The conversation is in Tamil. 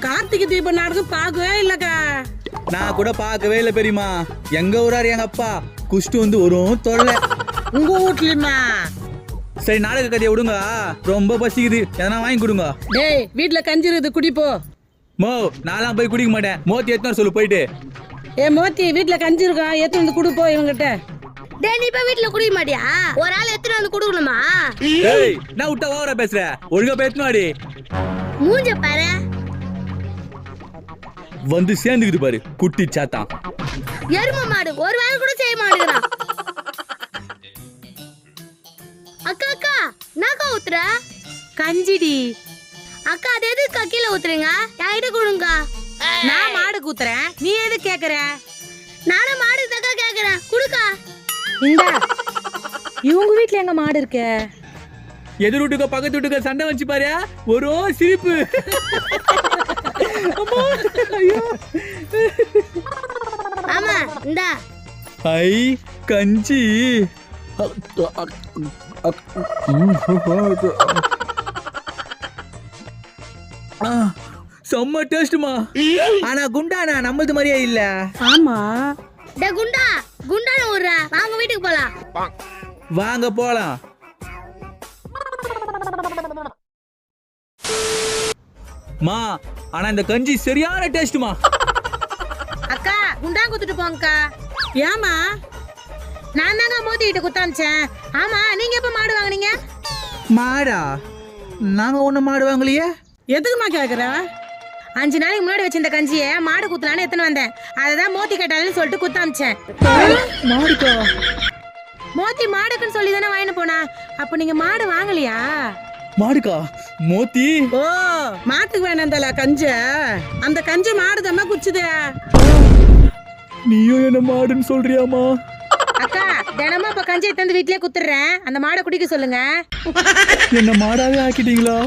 கார்த்திகை தீபம் நாடகம் பார்க்கவே இல்லக்கா. நான் கூட பார்க்கவே இல்லை பெரியமா. எங்க ஊராரு எங்க அப்பா குஷ்டு வந்து வரும் தொல்லை. உங்க வீட்லயுமா? சரி நாடக கதையை விடுங்க, ரொம்ப பசிக்குது, எதனா வாங்கி கொடுங்க. டேய் வீட்டுல கஞ்சி இருக்குது குடிப்போ. மோ நான்லாம் போய் குடிக்க மாட்டேன், மோத்தி எத்தனை சொல்லு போயிட்டு. மோத்தி வீட்டுல கஞ்சி இருக்கா, எத்தனை வந்து குடுப்போ இவங்கிட்ட. டேய் நீ போய் வீட்டுல குடிக்க மாட்டியா? ஒரு ஆள் எத்தனை வந்து குடுக்கணுமா? ஏய் நான் விட்டா ஓவரா பேசுற, ஒழுங்கா பேசணும்டி. மூஞ்ச பாரு, வந்து சேர்ந்துக்குது பாரு குட்டி சாத்தான். எரும மாடு ஒரு வேலை கூட செய்ய மாட்டேங்கிறான். அக்கா அக்கா நாக்கா ஊத்துற கஞ்சிடி. அக்கா அது எதுக்கு கீழே ஊத்துறீங்க? என்கிட்ட கொடுங்க. நான் மாடு கூத்துறேன், நீ எது கேக்குற? நானும் மாடு தக்கா கேக்குறேன், குடுக்கா. இந்தா. இவங்க வீட்ல எங்க மாடு இருக்கு? எதிர் வீட்டுக்கு பக்கத்து வீட்டுக்கு சண்டை வச்சு பாரு, ஒரு சிரிப்பு. ஆமா இந்தா. ஐ கஞ்சி. செம்ம டேஸ்ட்மா. ஆனா குண்டானா நம்மளது மாதிரியே இல்ல. ஆமா. டே குண்டா குண்டான ஊர்ற, வாங்க வீட்டுக்கு போலாம். வாங்க போலாம். மா ஆனா இந்த கஞ்சி சரியான டேஸ்ட்மா. அக்கா குண்டா குத்துட்டு போங்கக்கா. ஏமா? நான் தாங்க மோதிட்டு குத்தாமிச்சேன். ஆமா நீங்க எப்ப மாடு வாங்குனீங்க? மாடா? நாங்க ஒண்ணு மாடு வாங்கலையே. எதுக்குமா கேக்குற? 5 நாளைக்கு முன்னாடி வச்சிருந்த கஞ்சியை மாடு குத்துலான்னு எத்தனை வந்தேன், அததான் மோத்தி கேட்டாலும் சொல்லிட்டு குத்தாமிச்சேன். மாடுக்கா? மோத்தி மாடுக்குன்னு சொல்லி தானே வாங்கிட்டு போனா. அப்ப நீங்க மாடு வாங்கலையா? மாடுக்கா? மோத்தி ஓ மாட்டுக்கு வேணாந்தல கஞ்ச, அந்த கஞ்சி மாடுதம்மா குச்சுது. நீயும் என்ன மாடுன்னு சொல்றியாமா? அக்கா தினமும் இப்ப கஞ்சியை தந்து வீட்லயே குத்துறேன், அந்த மாடை குடிக்க சொல்லுங்க. என்ன மாடாவே ஆக்கிட்டீங்களா?